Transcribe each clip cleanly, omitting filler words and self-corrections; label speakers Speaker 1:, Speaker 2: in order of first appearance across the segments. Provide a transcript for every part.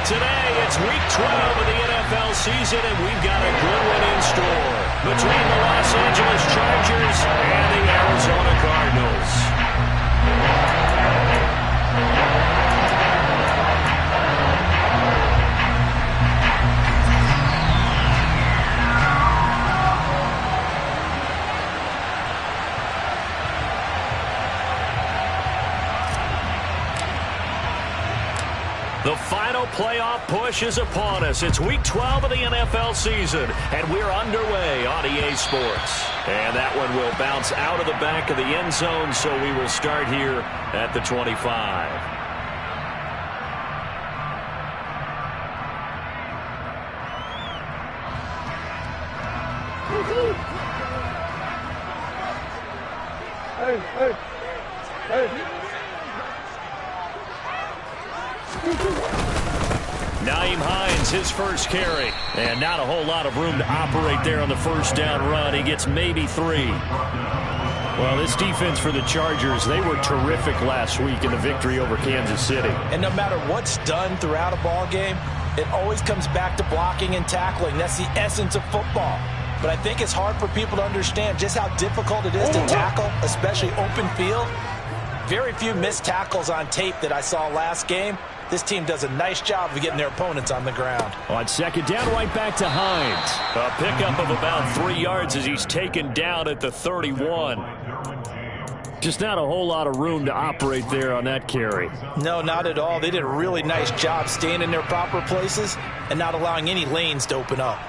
Speaker 1: Today, it's Week 12 of the NFL season, and we've got a good one in store between the Los Angeles Chargers and the Arizona Cardinals. The final playoff push is upon us. It's Week 12 of the NFL season, and we're underway on EA Sports. And that one will bounce out of the back of the end zone, so we will start here at the 25. Nyheim Hines, his first carry. And not a whole lot of room to operate there on the first down run. He gets maybe 3. Well, this defense for the Chargers, they were terrific last week in the victory over Kansas City.
Speaker 2: And no matter what's done throughout a ball game, it always comes back to blocking and tackling. That's the essence of football. But I think it's hard for people to understand just how difficult it is to tackle, especially open field. Very few missed tackles on tape that I saw last game. This team does a nice job of getting their opponents on the ground.
Speaker 1: On second down, right back to Hines. A pickup of about 3 yards as he's taken down at the 31. Just not a whole lot of room to operate there on that carry.
Speaker 2: No, not at all. They did a really nice job staying in their proper places and not allowing any lanes to open up.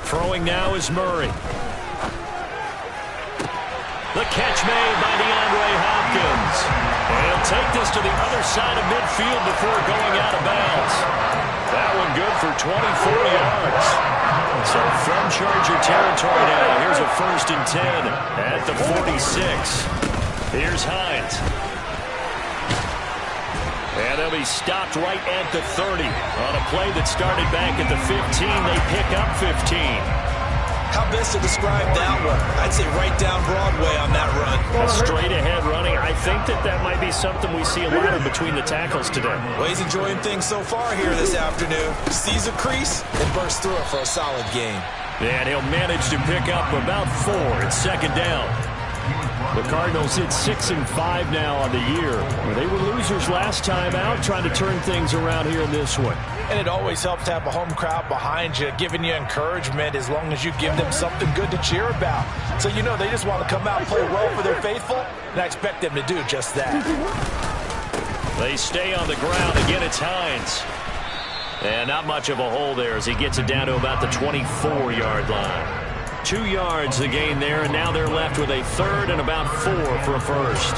Speaker 1: Throwing now is Murray. The catch made by DeAndre Hopkins. And he'll take this to the other side of midfield before going out of bounds. That one good for 24 yards. So from Charger territory now, here's a 1st and 10 at the 46. Here's Hines. And they'll be stopped right at the 30. On a play that started back at the 15, they pick up 15.
Speaker 2: How best to describe that one? I'd say right down Broadway on that run.
Speaker 1: A straight-ahead running. I think that might be something we see a lot of between the tackles today.
Speaker 2: Well, he's enjoying things so far here this afternoon. Sees a crease and bursts through it for a solid game.
Speaker 1: And he'll manage to pick up about 4 at second down. The Cardinals hit 6-5 now on the year. They were losers last time out, trying to turn things around here in this one.
Speaker 2: And it always helps to have a home crowd behind you, giving you encouragement as long as you give them something good to cheer about. So you know they just want to come out and play well for their faithful, and I expect them to do just that.
Speaker 1: They stay on the ground. Again, it's Hines. And not much of a hole there as he gets it down to about the 24-yard line. 2 yards the gain there, and now they're left with a 3rd and about 4 for a first.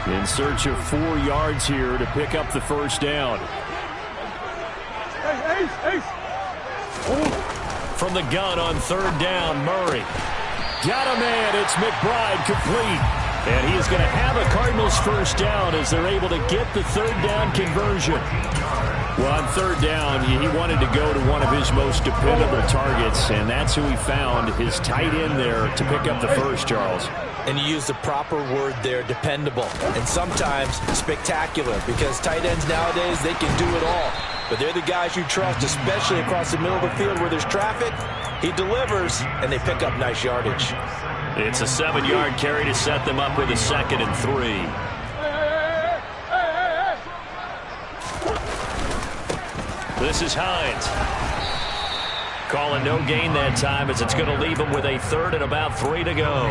Speaker 1: In search of 4 yards here to pick up the first down. From the gun on 3rd down, Murray. Got a man, it's McBride complete. And he is going to have a Cardinals first down as they're able to get the 3rd down conversion. Well, on 3rd down, he wanted to go to one of his most dependable targets, and that's who he found, his tight end there, to pick up the first, Charles.
Speaker 2: And you use the proper word there, dependable, and sometimes spectacular, because tight ends nowadays, they can do it all. But they're the guys you trust, especially across the middle of the field where there's traffic. He delivers, and they pick up nice yardage.
Speaker 1: It's a 7-yard carry to set them up with a 2nd and 3. This is Hines. Calling no gain that time as it's going to leave him with a 3rd and about 3 to go.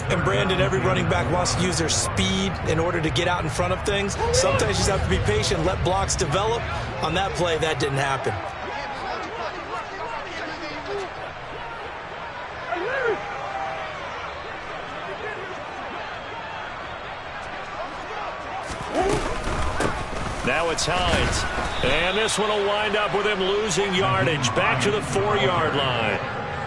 Speaker 2: And Brandon, every running back wants to use their speed in order to get out in front of things. Sometimes you just have to be patient, let blocks develop. On that play, that didn't happen.
Speaker 1: Now it's Hines. And this one will wind up with him losing yardage back to the 4-yard line.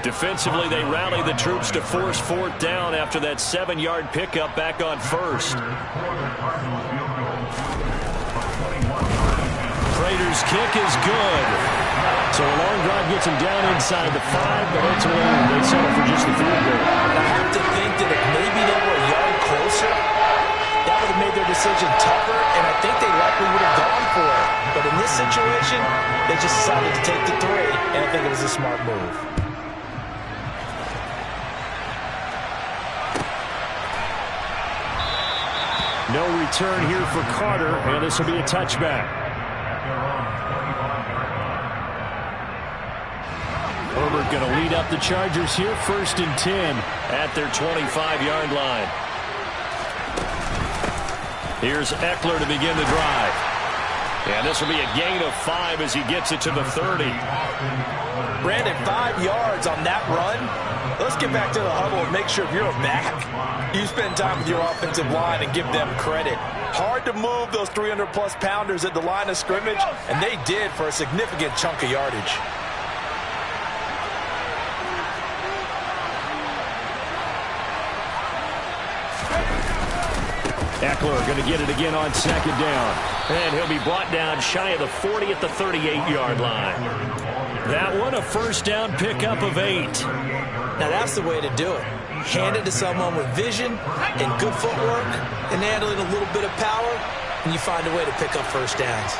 Speaker 1: Defensively, they rally the troops to force 4th down after that 7-yard pickup back on 1st. Prater's kick is good. So a long drive gets him down inside the 5, but ultimately they settle for just the field goal.
Speaker 2: I have to think that if maybe they were a yard closer, that would have made their decision tougher, and I think they likely would have gone for it. But in this situation, they just decided to take the 3, and I think it was a smart move.
Speaker 1: No return here for Carter, and this will be a touchback. Herbert going to lead up the Chargers here, 1st and 10 at their 25-yard line. Here's Eckler to begin the drive. And this will be a gain of 5 as he gets it to the 30.
Speaker 2: Brandon, 5 yards on that run. Let's get back to the huddle and make sure if you're a back, you spend time with your offensive line and give them credit. Hard to move those 300-plus pounders at the line of scrimmage, and they did for a significant chunk of yardage.
Speaker 1: Eckler going to get it again on 2nd down. And he'll be brought down shy of the 40 at the 38-yard line. That one a 1st down pickup of 8.
Speaker 2: Now that's the way to do it. Hand it to someone with vision and good footwork and handling a little bit of power, and you find a way to pick up 1st downs.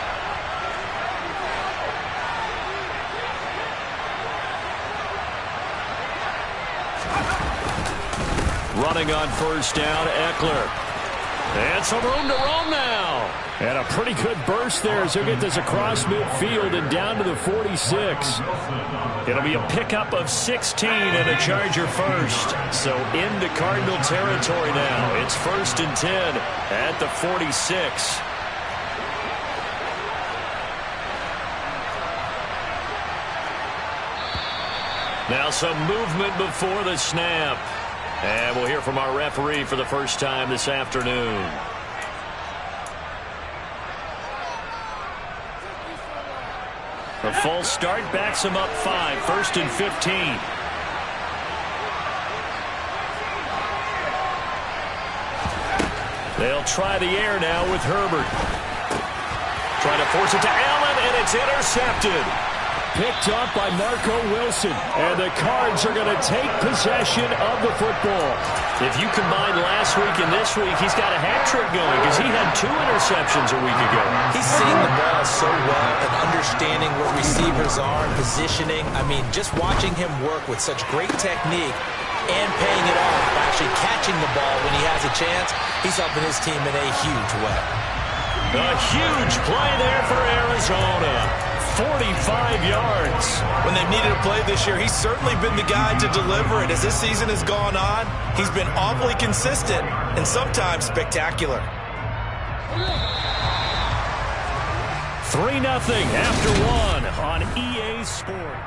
Speaker 1: Running on 1st down, Eckler. And some room to roam now. And a pretty good burst there as he'll get this across midfield and down to the 46. It'll be a pickup of 16 and a Charger 1st. So into Cardinal territory now. It's 1st and 10 at the 46. Now some movement before the snap. And we'll hear from our referee for the first time this afternoon. A false start backs him up 5, 1st and 15. They'll try the air now with Herbert. Trying to force it to Allen, and it's intercepted. Picked up by Marco Wilson, and the Cards are going to take possession of the football. If you combine last week and this week, he's got a hat trick going because he had 2 interceptions a week ago.
Speaker 2: He's seeing the ball so well and understanding where receivers are and positioning. I mean, just watching him work with such great technique and paying it off by actually catching the ball when he has a chance, he's helping his team in a huge way.
Speaker 1: A huge play there for Arizona. 45 yards.
Speaker 2: When they've needed a play this year, he's certainly been the guy to deliver it. As this season has gone on, he's been awfully consistent and sometimes spectacular.
Speaker 1: 3-0 after 1 on EA Sport.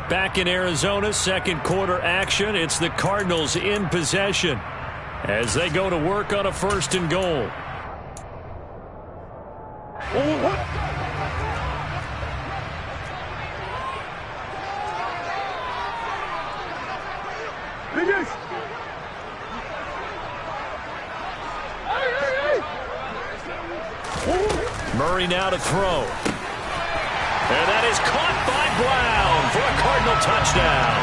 Speaker 1: Back in Arizona, 2nd quarter action. It's the Cardinals in possession as they go to work on a 1st and goal. Murray now to throw. And that is caught by Brown for a Cardinal touchdown.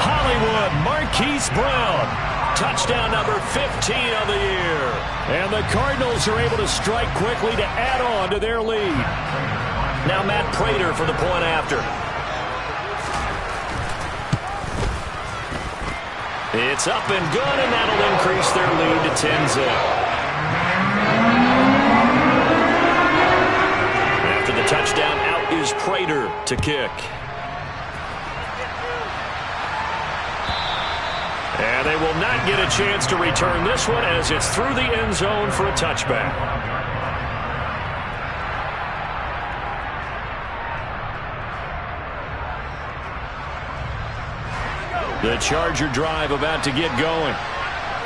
Speaker 1: Hollywood Marquise Brown. Touchdown number 15 of the year. And the Cardinals are able to strike quickly to add on to their lead. Now Matt Prater for the point after. It's up and good, and that'll increase their lead to 10-0. After the touchdown, out is Prater to kick. And they will not get a chance to return this one as it's through the end zone for a touchback. The Charger drive about to get going.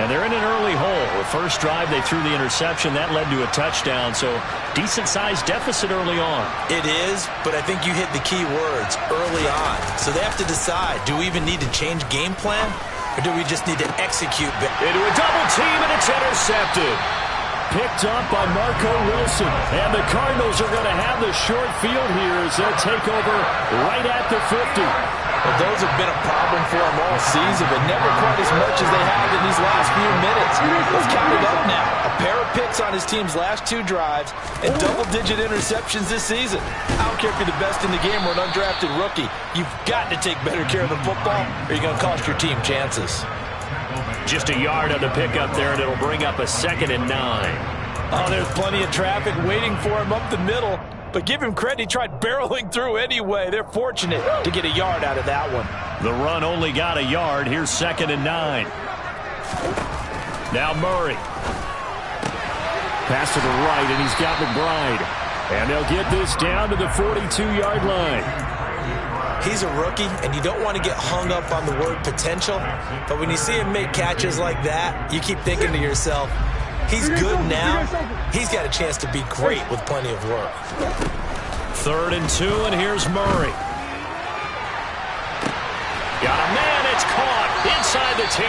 Speaker 1: And they're in an early hole. The first drive, they threw the interception. That led to a touchdown, so decent-sized deficit early on.
Speaker 2: It is, but I think you hit the key words, early on. So they have to decide, do we even need to change game plan, or do we just need to execute?
Speaker 1: Into a double team, and it's intercepted. picked up by Marco Wilson. And the Cardinals are going to have the short field here as they'll take over right at the 50.
Speaker 2: Well, those have been a problem for them all season, but never quite as much as they have in these last few minutes. Let's count it up now. A pair of picks on his team's last 2 drives and double-digit interceptions this season. I don't care if you're the best in the game or an undrafted rookie. You've got to take better care of the football or you're going to cost your team chances.
Speaker 1: Just a yard on the pickup there, and it'll bring up a 2nd and 9.
Speaker 2: Oh, there's plenty of traffic waiting for him up the middle. But give him credit, he tried barreling through anyway. They're fortunate to get a yard out of that one.
Speaker 1: The run only got a yard. Here's 2nd and 9. Now Murray. Pass to the right, and he's got McBride. And they'll get this down to the 42-yard line.
Speaker 2: He's a rookie, and you don't want to get hung up on the word potential. But when you see him make catches like that, you keep thinking to yourself, he's good now. He's got a chance to be great with plenty of work.
Speaker 1: 3rd and 2, and here's Murray. Got a man, it's caught inside the 10.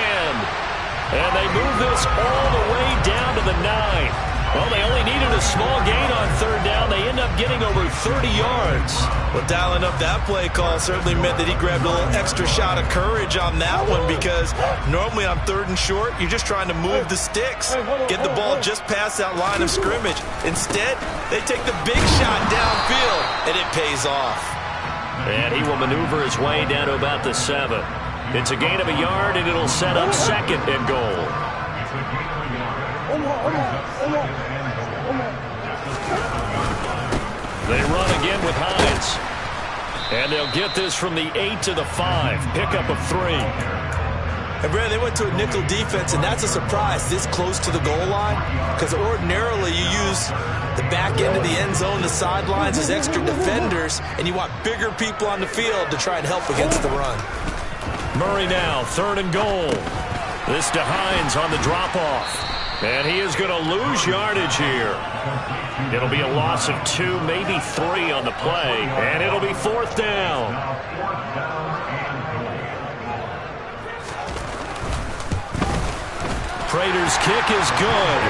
Speaker 1: And they move this all the way down to the 9. Well, they only needed a small gain on 3rd down. They end up getting over 30 yards.
Speaker 2: Well, dialing up that play call certainly meant that he grabbed a little extra shot of courage on that one, because normally on 3rd and short, you're just trying to move the sticks, get the ball just past that line of scrimmage. Instead, they take the big shot downfield, and it pays off.
Speaker 1: And he will maneuver his way down to about the 7. It's a gain of a yard, and it'll set up 2nd and goal. They run again with Hines. And they'll get this from the 8 to the 5. Pickup of 3.
Speaker 2: And Brad, they went to a nickel defense, and that's a surprise this close to the goal line, because ordinarily you use the back end of the end zone, the sidelines as extra defenders, and you want bigger people on the field to try and help against the run.
Speaker 1: Murray now, 3rd and goal. This to Hines on the drop-off. And he is going to lose yardage here. It'll be a loss of 2, maybe 3 on the play. And it'll be 4th down. Prater's kick is good.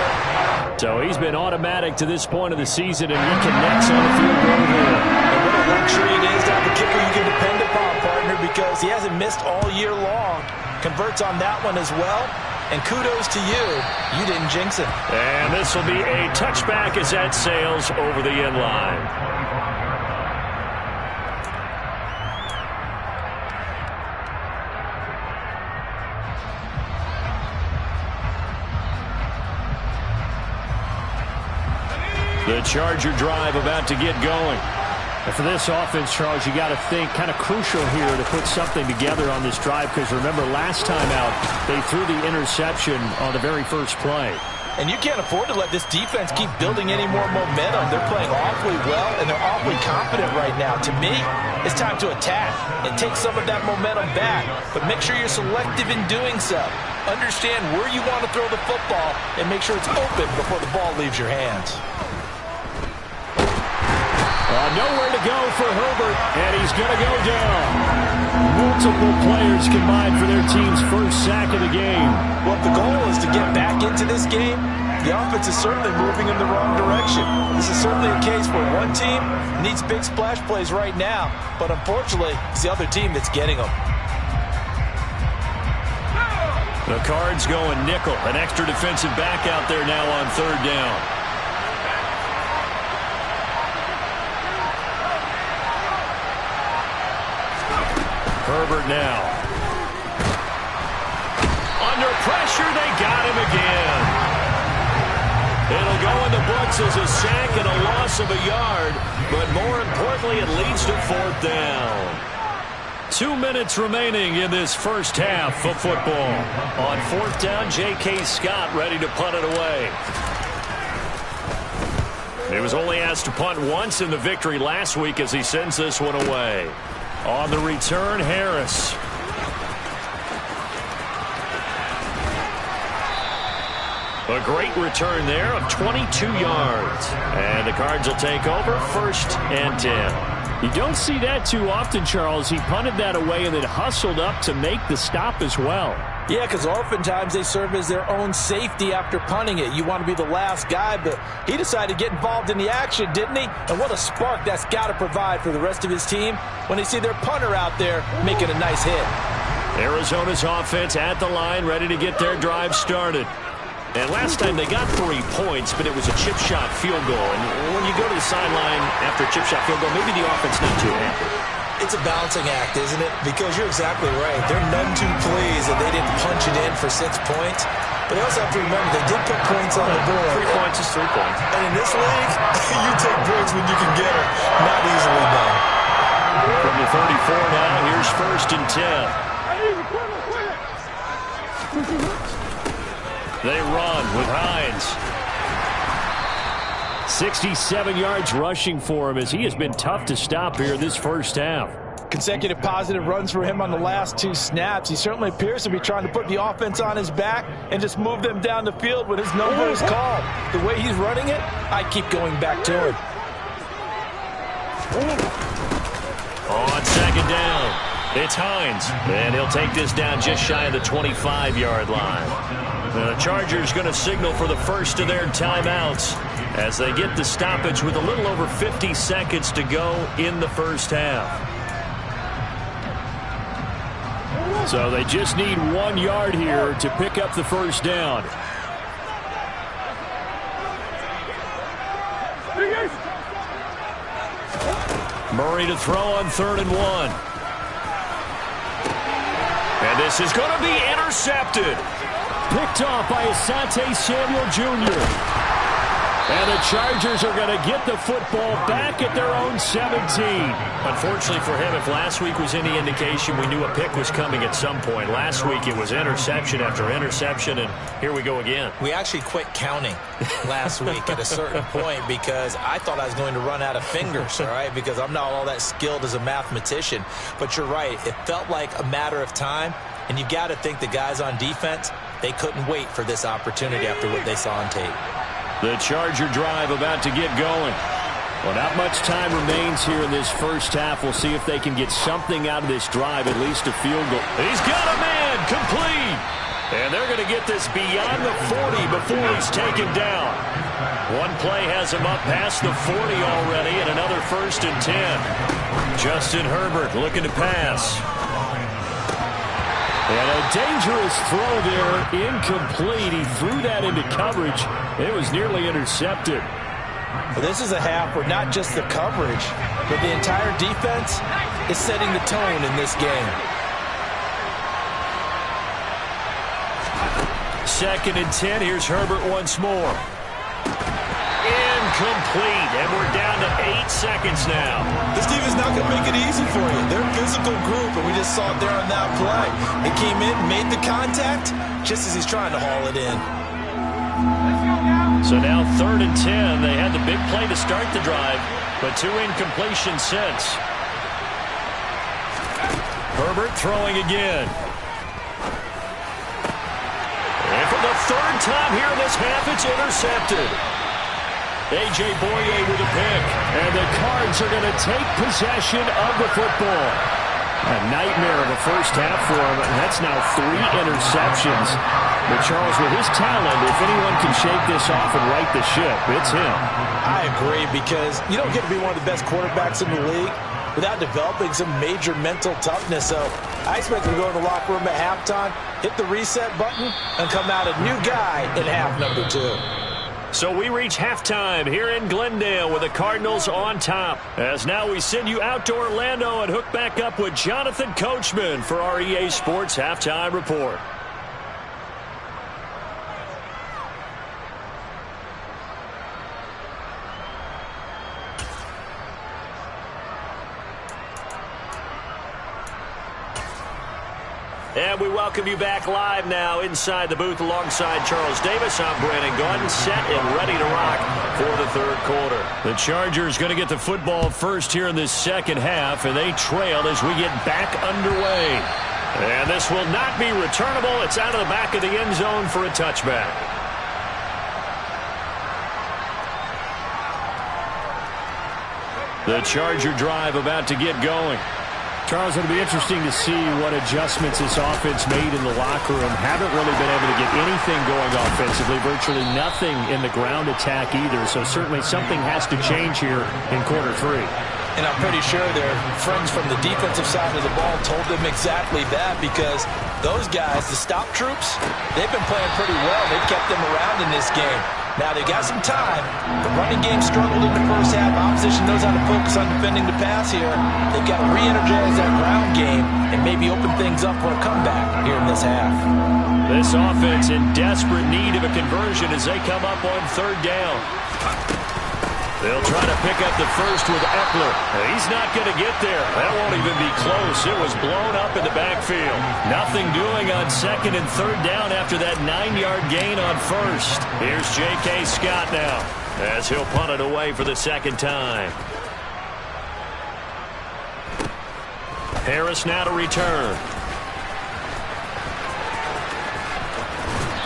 Speaker 1: So he's been automatic to this point of the season, and he connects on the field goal there.
Speaker 2: And what a luxury it is to have a kicker you can depend upon, partner, because he hasn't missed all year long. Converts on that one as well. And kudos to you. You didn't jinx it.
Speaker 1: And this will be a touchback as that sails over the end line. The Charger drive about to get going. And for this offense, Charles, you got to think kind of crucial here to put something together on this drive, because remember last time out they threw the interception on the very first play.
Speaker 2: And you can't afford to let this defense keep building any more momentum. They're playing awfully well, and they're awfully confident right now. To me, it's time to attack and take some of that momentum back, but make sure you're selective in doing so. Understand where you want to throw the football and make sure it's open before the ball leaves your hands.
Speaker 1: Nowhere to go for Herbert, and he's going to go down. Multiple players combined for their team's first sack of the game.
Speaker 2: Well, if the goal is to get back into this game, the offense is certainly moving in the wrong direction. This is certainly a case where one team needs big splash plays right now, but unfortunately, it's the other team that's getting them.
Speaker 1: The Cards going nickel. An extra defensive back out there now on 3rd down. Herbert now. Under pressure, they got him again. It'll go in the books as a sack and a loss of a yard, but more importantly, it leads to 4th down. 2 minutes remaining in this first half of football. On 4th down, J.K. Scott ready to punt it away. He was only asked to punt once in the victory last week as he sends this one away. On the return, Harris. A great return there of 22 yards. And the Cards will take over 1st and 10. You don't see that too often, Charles. He punted that away and then hustled up to make the stop as well.
Speaker 2: Yeah, because oftentimes they serve as their own safety after punting it. You want to be the last guy, but he decided to get involved in the action, didn't he? And what a spark that's got to provide for the rest of his team when they see their punter out there making a nice hit.
Speaker 1: Arizona's offense at the line, ready to get their drive started. And last time they got 3 points, but it was a chip shot field goal. And when you go to the sideline after a chip shot field goal, maybe the offense not too happy.
Speaker 2: It's a balancing act, isn't it? Because you're exactly right. They're none too pleased that they didn't punch it in for 6 points. But they also have to remember they did put points on the board.
Speaker 1: 3 points is 3 points.
Speaker 2: And in this league, you take points when you can get them. Not easily done.
Speaker 1: From the 34 now, here's 1st and 10. They run with Hines. 67 yards rushing for him as he has been tough to stop here this first half.
Speaker 2: Consecutive positive runs for him on the last 2 snaps. He certainly appears to be trying to put the offense on his back and just move them down the field when his number is called. The way he's running it, I keep going back to him.
Speaker 1: On 2nd down, it's Hines. And he'll take this down just shy of the 25-yard line. The Chargers going to signal for the first of their timeouts as they get the stoppage with a little over 50 seconds to go in the first half. So they just need 1 yard here to pick up the first down. Murray to throw on 3rd and 1. And this is going to be intercepted. Picked off by Asante Samuel Jr. And the Chargers are going to get the football back at their own 17. Unfortunately for him, if last week was any indication, we knew a pick was coming at some point. Last week it was interception after interception, and here we go again.
Speaker 2: We actually quit counting last week at a certain point because I thought I was going to run out of fingers, all right, because I'm not all that skilled as a mathematician. But you're right. It felt like a matter of time, and you've got to think the guys on defense, they couldn't wait for this opportunity after what they saw on tape.
Speaker 1: The Charger drive about to get going. Well, not much time remains here in this first half. We'll see if they can get something out of this drive, at least a field goal. He's got a man complete. And they're going to get this beyond the 40 before he's taken down. One play has him up past the 40 already, and another 1st and 10. Justin Herbert looking to pass. And a dangerous throw there, incomplete. He threw that into coverage. It was nearly intercepted.
Speaker 2: Well, this is a half where not just the coverage, but the entire defense is setting the tone in this game.
Speaker 1: 2nd and 10. Here's Herbert once more. Incomplete, and we're down to 8 seconds now.
Speaker 2: This team is not going to make it easy for you. They're a physical group, and we just saw it there on that play. It came in, made the contact, just as he's trying to haul it in.
Speaker 1: So now 3rd and 10. They had the big play to start the drive, but 2 incompletions since. Herbert throwing again. And for the 3rd time here in this half, it's intercepted. A.J. Boye with a pick. And the Cards are going to take possession of the football. A nightmare of a first half for him, and that's now 3 interceptions. But Charles, with his talent, if anyone can shake this off and right the ship, it's him.
Speaker 2: I agree, because you don't get to be one of the best quarterbacks in the league without developing some major mental toughness. So I expect him to go in the locker room at halftime, hit the reset button, and come out a new guy in half number 2.
Speaker 1: So we reach halftime here in Glendale with the Cardinals on top. As now we send you out to Orlando and hook back up with Jonathan Coachman for our EA Sports Halftime Report. And we welcome you back live now inside the booth alongside Charles Davis. I'm Brandon Gordon, set and ready to rock for the 3rd quarter. The Chargers going to get the football first here in this second half, and they trail as we get back underway. And this will not be returnable. It's out of the back of the end zone for a touchback. The Charger drive about to get going.
Speaker 3: Charles, it'll be interesting to see what adjustments this offense made in the locker room. Haven't really been able to get anything going offensively, virtually nothing in the ground attack either. So certainly something has to change here in quarter 3.
Speaker 2: And I'm pretty sure their friends from the defensive side of the ball told them exactly that, because those guys, the stop troops, they've been playing pretty well. They've kept them around in this game. Now, they got some time. The running game struggled in the first half. Opposition knows how to focus on defending the pass here. They've got to re-energize that ground game and maybe open things up for a comeback here in this half.
Speaker 1: This offense in desperate need of a conversion as they come up on 3rd down. They'll try to pick up the first with Eckler. He's not going to get there. That won't even be close. It was blown up in the backfield. Nothing doing on 2nd and 3rd down after that 9-yard gain on 1st. Here's J.K. Scott now as he'll punt it away for the 2nd time. Harris now to return.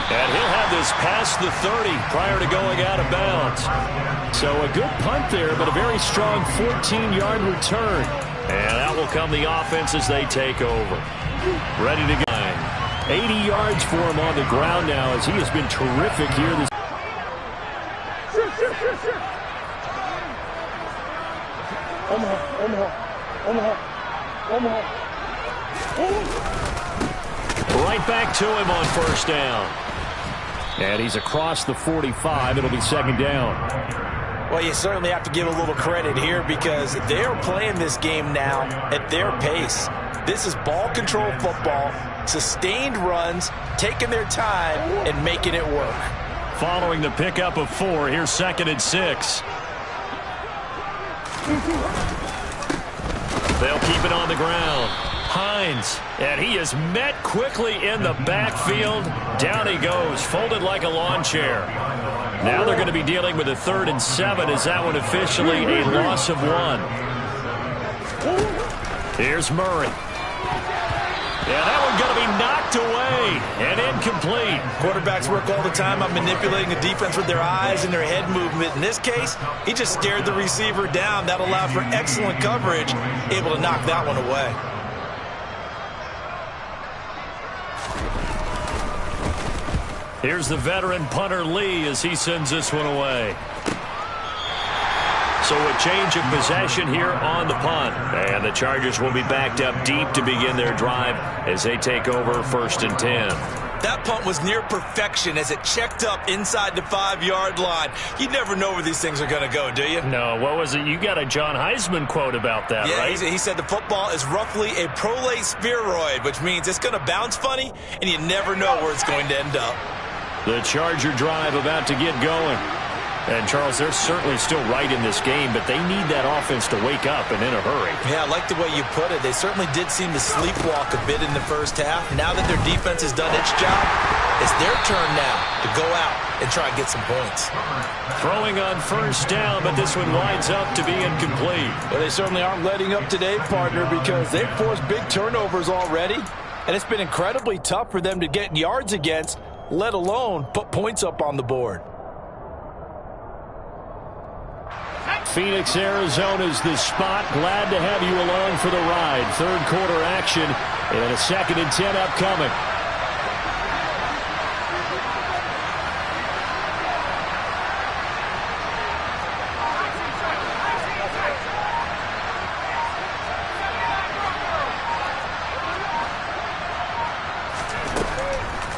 Speaker 1: And he'll have this past the 30 prior to going out of bounds. So a good punt there, but a very strong 14-yard return. And out will come the offense as they take over. Ready to go. 80 yards for him on the ground now as he has been terrific here this right back to him on 1st down. And he's across the 45. It'll be 2nd down.
Speaker 2: Well, you certainly have to give a little credit here because they're playing this game now at their pace. This is ball control football, sustained runs, taking their time and making it work.
Speaker 1: Following the pickup of 4, here's 2nd and 6. They'll keep it on the ground. Hines, and he is met quickly in the backfield. Down he goes, folded like a lawn chair. Now they're going to be dealing with a 3rd and 7 as that one officially a loss of 1. Here's Murray. Yeah, that one going to be knocked away and incomplete.
Speaker 2: Quarterbacks work all the time on manipulating the defense with their eyes and their head movement. In this case, he just stared the receiver down. That allowed for excellent coverage, able to knock that one away.
Speaker 1: Here's the veteran punter Lee as he sends this one away. So a change of possession here on the punt. And the Chargers will be backed up deep to begin their drive as they take over 1st and 10.
Speaker 2: That punt was near perfection as it checked up inside the 5-yard line. You never know where these things are going to go, do you?
Speaker 1: No, what was it? You got a John Heisman quote about that,
Speaker 2: yeah,
Speaker 1: right?
Speaker 2: He said the football is roughly a prolate spheroid, which means it's going to bounce funny, and you never know where it's going to end up.
Speaker 1: The Charger drive about to get going. And, Charles, they're certainly still right in this game, but they need that offense to wake up and in a hurry.
Speaker 2: Yeah, I like the way you put it. They certainly did seem to sleepwalk a bit in the first half. Now that their defense has done its job, it's their turn now to go out and try and get some points.
Speaker 1: Throwing on 1st down, but this one winds up to be incomplete.
Speaker 2: Well, they certainly aren't letting up today, partner, because they've forced big turnovers already, and it's been incredibly tough for them to get yards against, let alone put points up on the board.
Speaker 1: Phoenix, Arizona's the spot. Glad to have you along for the ride. 3rd quarter action and a 2nd and 10 upcoming.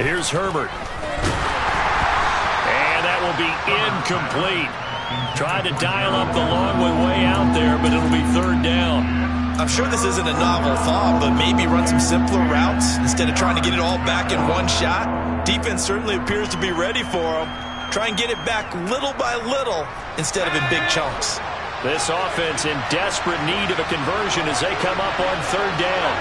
Speaker 1: Here's Herbert. And that will be incomplete. Tried to dial up the long way out there, but it'll be 3rd down.
Speaker 2: I'm sure this isn't a novel thought, but maybe run some simpler routes instead of trying to get it all back in one shot. Defense certainly appears to be ready for them. Try and get it back little by little instead of in big chunks.
Speaker 1: This offense in desperate need of a conversion as they come up on 3rd down.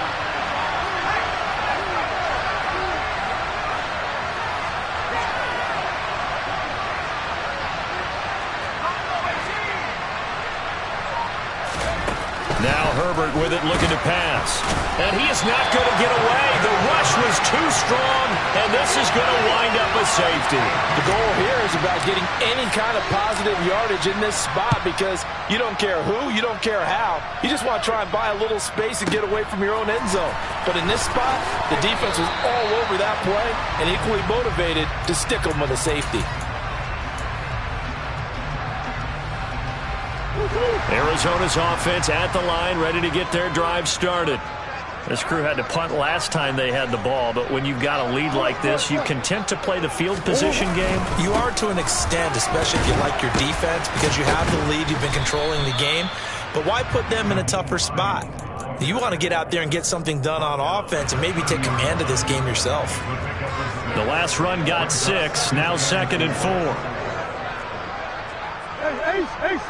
Speaker 1: Now Herbert Herbert with it, looking to pass. And he is not going to get away. The rush was too strong, and this is going to wind up a safety.
Speaker 2: The goal here is about getting any kind of positive yardage in this spot because you don't care who, you don't care how. You just want to try and buy a little space and get away from your own end zone. But in this spot, the defense was all over that play and equally motivated to stick them with a safety.
Speaker 1: Arizona's offense at the line, ready to get their drive started. This crew had to punt last time they had the ball, but when you've got a lead like this, you content to play the field position game?
Speaker 2: You are to an extent, especially if you like your defense, because you have the lead, you've been controlling the game. But why put them in a tougher spot? You want to get out there and get something done on offense and maybe take command of this game yourself.
Speaker 1: The last run got 6, now 2nd and 4.
Speaker 4: Ace.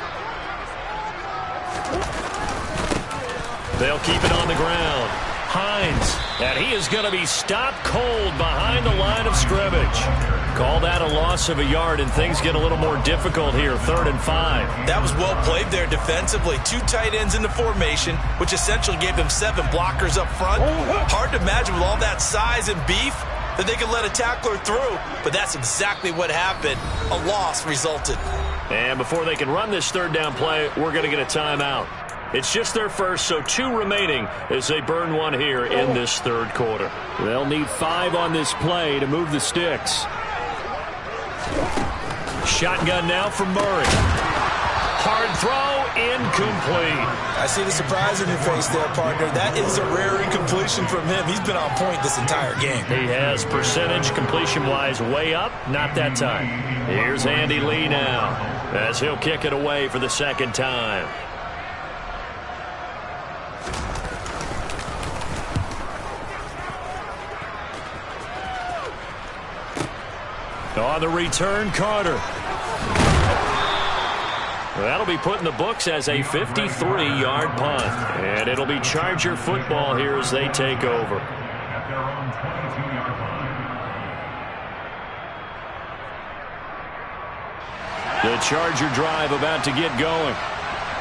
Speaker 1: They'll keep it on the ground. Hines, and he is going to be stopped cold behind the line of scrimmage. Call that a loss of a yard, and things get a little more difficult here, 3rd and 5.
Speaker 2: That was well played there defensively. 2 tight ends in the formation, which essentially gave them 7 blockers up front. Hard to imagine with all that size and beef that they could let a tackler through, but that's exactly what happened. A loss resulted.
Speaker 1: And before they can run this 3rd down play, we're going to get a timeout. It's just their first, so 2 remaining as they burn one here in this 3rd quarter. They'll need 5 on this play to move the sticks. Shotgun now from Murray. Hard throw, incomplete.
Speaker 2: I see the surprise in your face there, partner. That is a rare incompletion from him. He's been on point this entire game.
Speaker 1: He has percentage completion-wise way up, not that time. Here's Andy Lee now as he'll kick it away for the 2nd time. On the return, Carter. That'll be put in the books as a 53-yard punt. And it'll be Charger football here as they take over. The Charger drive about to get going.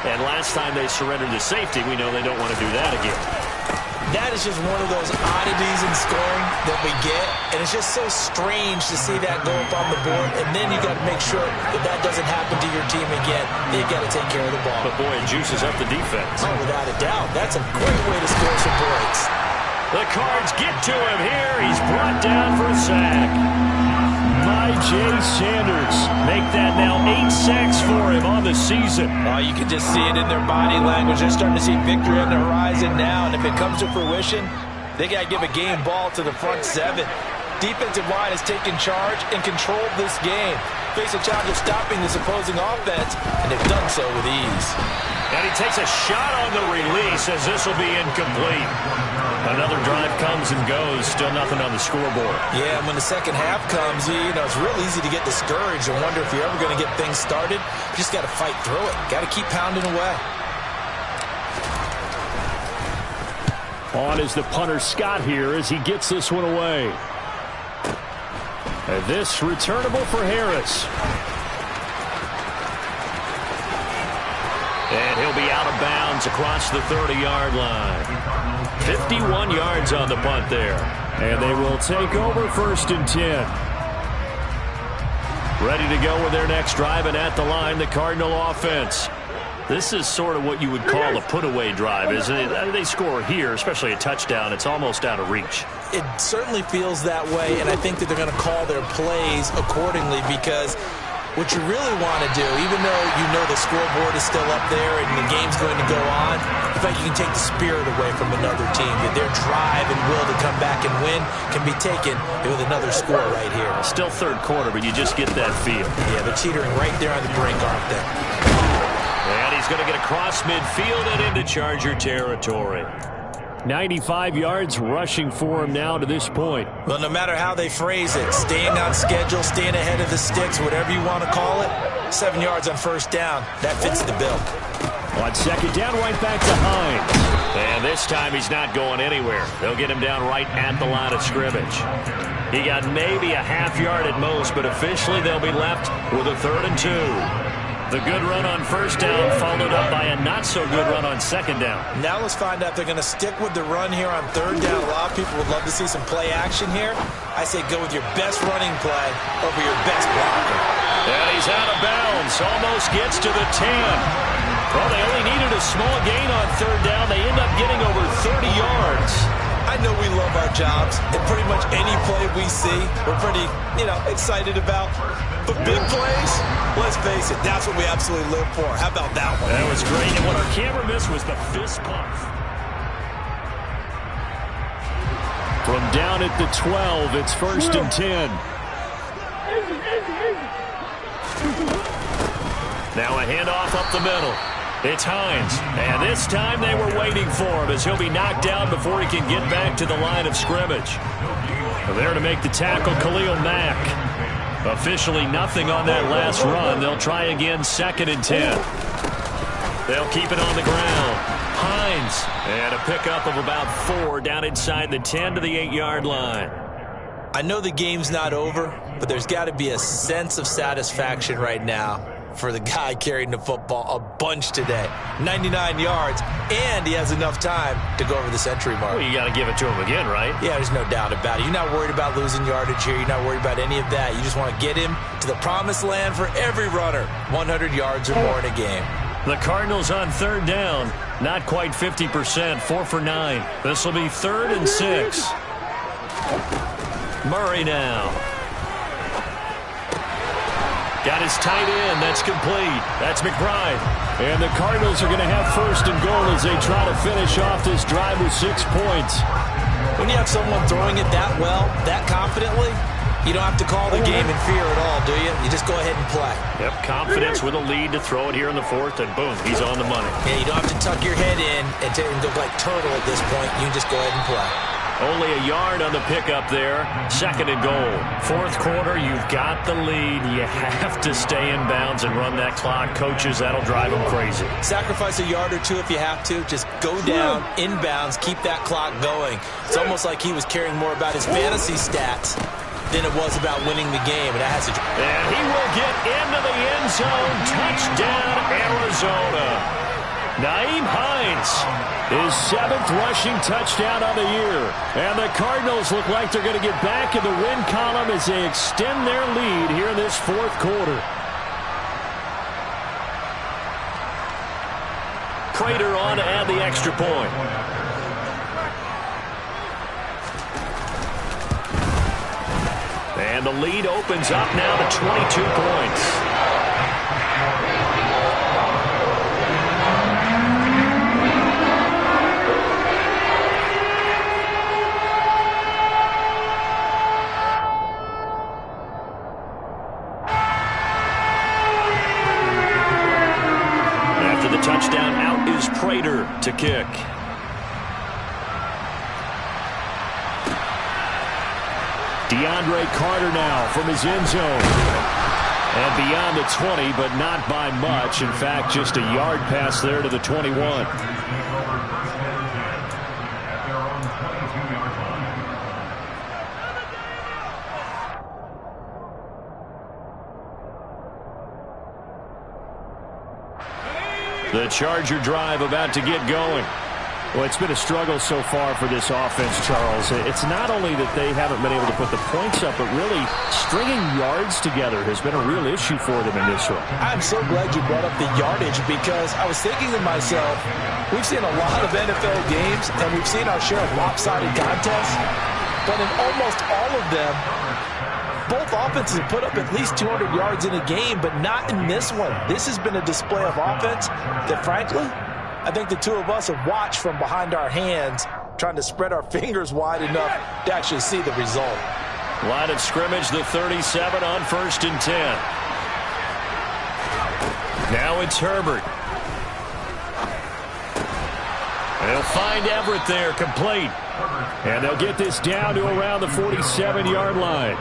Speaker 1: And last time they surrendered to safety, we know they don't want to do that again.
Speaker 2: That is just one of those oddities in scoring that we get, and it's just so strange to see that go up on the board, and then you got to make sure that that doesn't happen to your team again. They've got to take care of the ball.
Speaker 1: But boy, it juices up the defense.
Speaker 2: Oh, without a doubt. That's a great way to score some points.
Speaker 1: The Cards get to him here. He's brought down for a sack. Jay Sanders make that now 8 sacks for him on the season.
Speaker 2: Oh, you can just see it in their body language. They're starting to see victory on the horizon now, and if it comes to fruition, they got to give a game ball to the front 7. Defensive line has taken charge and controlled this game. Face a challenge of stopping this opposing offense, and they've done so with ease.
Speaker 1: And he takes a shot on the release as this will be incomplete. Another drive comes and goes, still nothing on the scoreboard.
Speaker 2: Yeah, and when the second half comes, you know, it's real easy to get discouraged and wonder if you're ever going to get things started. You just got to fight through it. Got to keep pounding away.
Speaker 3: On is the punter Scott here as he gets this one away. And this returnable for Harris.
Speaker 1: And he'll be out of bounds across the 30-yard line. 51 yards on the punt there.
Speaker 3: And they will take over 1st and 10.
Speaker 1: Ready to go with their next drive, and at the line, the Cardinal offense. This is sort of what you would call a put-away drive, isn't it? They score here, especially a touchdown. It's almost out of reach.
Speaker 2: It certainly feels that way, and I think that they're going to call their plays accordingly because what you really want to do, even though you know the scoreboard is still up there and the game's going to go on, in fact, you can take the spirit away from another team. That their drive and will to come back and win can be taken with another score right here.
Speaker 1: Still 3rd quarter, but you just get that feel.
Speaker 2: Yeah, they're teetering right there on the brink, aren't they?
Speaker 1: And he's going to get across midfield and into Charger territory.
Speaker 3: 95 yards rushing for him now to this point.
Speaker 2: Well, no matter how they phrase it, staying on schedule, staying ahead of the sticks, whatever you want to call it, 7 yards on 1st down. That fits the bill.
Speaker 3: On 2nd down, right back to Hines.
Speaker 1: And this time he's not going anywhere. They'll get him down right at the line of scrimmage. He got maybe a half yard at most, but officially they'll be left with a 3rd and 2.
Speaker 3: The good run on first down followed up by a not-so-good run on second down.
Speaker 2: Now let's find out if they're going to stick with the run here on third down. A lot of people would love to see some play action here. I say go with your best running play over your best blocker.
Speaker 3: And he's out of bounds. Almost gets to the 10. Well, they only needed a small gain on third down. They end up getting over 30 yards.
Speaker 2: I know we love our jobs, and pretty much any play we see, we're pretty, excited about. But big plays, let's face it, that's what we absolutely live for. How about that one?
Speaker 3: That was great, and what our camera missed was the fist pump. From down at the 12, it's 1st and 10. Now a handoff up the middle. It's Hines, and this time they were waiting for him as he'll be knocked down before he can get back to the line of scrimmage. There to make the tackle, Khalil Mack. Officially nothing on that last run. They'll try again, 2nd and 10. They'll keep it on the ground. Hines, and a pickup of about 4 down inside the 10 to the 8-yard line.
Speaker 2: I know the game's not over, but there's got to be a sense of satisfaction right now for the guy carrying the football a bunch today. 99 yards, and he has enough time to go over the century mark.
Speaker 3: Well, you got to give it to him again, right?
Speaker 2: Yeah, there's no doubt about it. You're not worried about losing yardage here. You're not worried about any of that. You just want to get him to the promised land for every runner. 100 yards or more in a game.
Speaker 3: The Cardinals on third down. Not quite 50%, 4 for 9. This will be 3rd and 6. Murray now. Got his tight end. That's complete. That's McBride. And the Cardinals are going to have 1st and goal as they try to finish off this drive with 6 points.
Speaker 2: When you have someone throwing it that well, that confidently, you don't have to call the game in fear at all, do you? You just go ahead and play.
Speaker 3: Yep, confidence with a lead to throw it here in the 4th, and boom, he's on the money.
Speaker 2: Yeah, you don't have to tuck your head in and look like turtle at this point. You can just go ahead and play.
Speaker 3: Only a yard on the pickup there. 2nd and goal. 4th quarter, you've got the lead. You have to stay in bounds and run that clock. Coaches, that'll drive them crazy.
Speaker 2: Sacrifice a yard or 2 if you have to. Just go down, inbounds, keep that clock going. It's almost like he was caring more about his fantasy stats than it was about winning the game. And that has to...
Speaker 3: And he will get into the end zone. Touchdown, Arizona. Nyheim Hines, his 7th rushing touchdown on the year. And the Cardinals look like they're going to get back in the win column as they extend their lead here in this 4th quarter. Prater on to add the extra point. And the lead opens up now to 22 points. After the touchdown, out is Prater to kick. DeAndre Carter now from his end zone. And beyond the 20, but not by much. In fact, just a yard pass there to the 21. The Charger drive about to get going. Well, it's been a struggle so far for this offense, Charles. It's not only that they haven't been able to put the points up, but really stringing yards together has been a real issue for them in this one.
Speaker 2: I'm so glad you brought up the yardage because I was thinking to myself, we've seen a lot of NFL games and we've seen our share of lopsided contests, but in almost all of them, both offenses have put up at least 200 yards in a game, but not in this one. This has been a display of offense that, frankly, I think the two of us have watched from behind our hands, trying to spread our fingers wide enough to actually see the result.
Speaker 3: Line of scrimmage, the 37 on 1st and 10. Now it's Herbert. They'll find Everett there, complete. And they'll get this down to around the 47-yard line.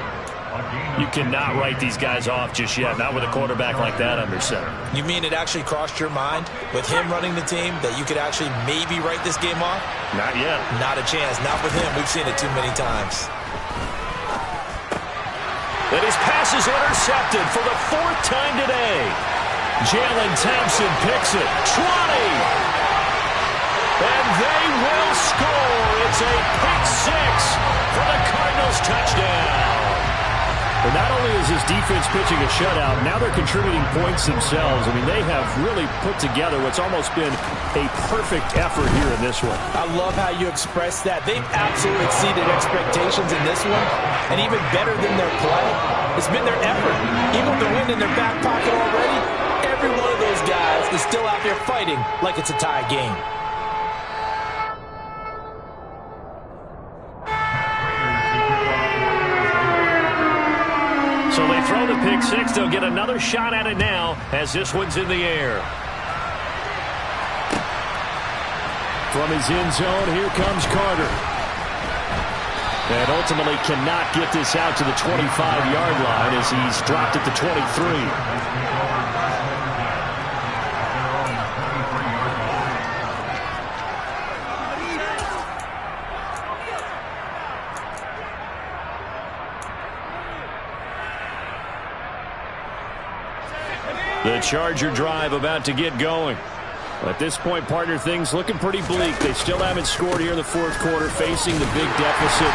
Speaker 3: You cannot write these guys off just yet, not with a quarterback like that under center.
Speaker 2: You mean it actually crossed your mind with him running the team that you could actually maybe write this game off?
Speaker 3: Not yet.
Speaker 2: Not a chance. Not with him. We've seen it too many times.
Speaker 3: Then his pass is intercepted for the 4th time today.
Speaker 1: Jalen Thompson picks it. 20. And they will score. It's a pick six for the Cardinals touchdown. And not only is his defense pitching a shutout, now they're contributing points themselves. I mean, they have really put together what's almost been a perfect effort here in this one.
Speaker 2: I love how you express that. They've absolutely exceeded expectations in this one. And even better than their play, it's been their effort. Even with the win in their back pocket already, every one of those guys is still out there fighting like it's a tie game.
Speaker 1: So they throw the pick six. They'll get another shot at it now as this one's in the air. From his end zone, here comes Carter. And ultimately cannot get this out to the 25-yard line as he's dropped at the 23. The Charger drive about to get going. At this point, partner, things looking pretty bleak. They still haven't scored here in the fourth quarter, facing the big deficit.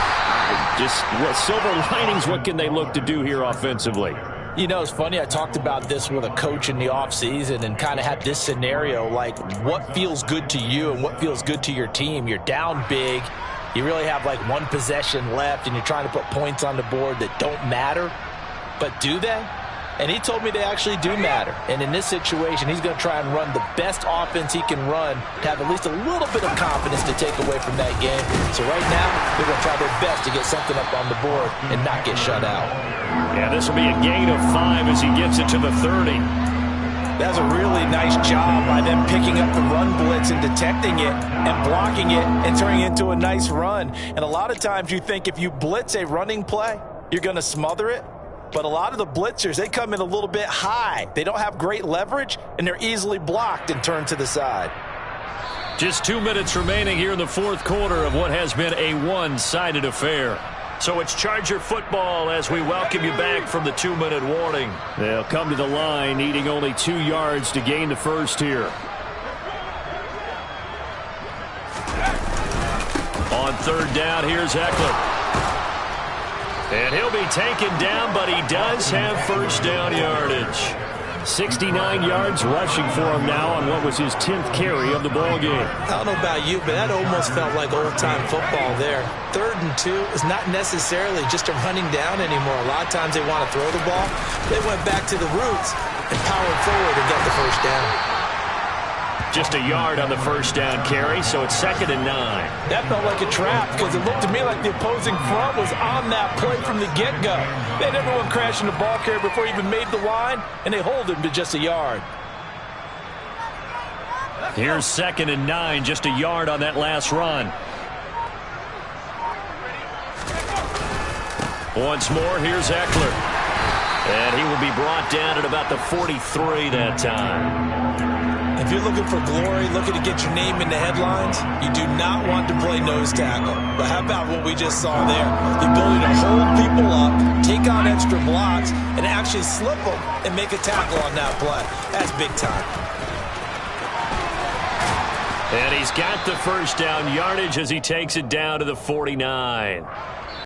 Speaker 1: Just what silver linings, what can they look to do here offensively?
Speaker 2: You know, it's funny. I talked about this with a coach in the offseason and kind of had this scenario, like what feels good to you and what feels good to your team. You're down big. You really have like one possession left, and you're trying to put points on the board that don't matter. But do they? And he told me they actually do matter. And in this situation, he's going to try and run the best offense he can run to have at least a little bit of confidence to take away from that game. So right now, they're going to try their best to get something up on the board and not get shut out.
Speaker 1: Yeah, this will be a gain of 5 as he gets it to the 30.
Speaker 2: That's a really nice job by them picking up the run blitz and detecting it and blocking it and turning it into a nice run. And a lot of times you think if you blitz a running play, you're going to smother it. But a lot of the blitzers, they come in a little bit high. They don't have great leverage, and they're easily blocked and turned to the side.
Speaker 1: Just 2 minutes remaining here in the fourth quarter of what has been a one-sided affair. So it's Charger football as we welcome you back from the 2-minute warning. They'll come to the line needing only 2 yards to gain the first here. On third down, here's Eckler. And he'll be taken down, but he does have first down yardage. 69 yards rushing for him now on what was his 10th carry of the ball game.
Speaker 2: I don't know about you, but that almost felt like old-time football there. 3rd and 2 is not necessarily just a running down anymore. A lot of times they want to throw the ball. They went back to the roots and powered forward and got the first down.
Speaker 1: Just a yard on the first down carry, so it's 2nd and 9.
Speaker 2: That felt like a trap because it looked to me like the opposing front was on that play from the get-go. They had everyone crashing the ball carrier before he even made the line, and they hold him to just a yard.
Speaker 1: Here's 2nd and 9, just a yard on that last run. Once more, here's Eckler. And he will be brought down at about the 43 that time.
Speaker 2: If you're looking for glory, looking to get your name in the headlines, you do not want to play nose tackle. But how about what we just saw there? The ability to hold people up, take on extra blocks, and actually slip them and make a tackle on that play. That's big time.
Speaker 1: And he's got the first down yardage as he takes it down to the 49.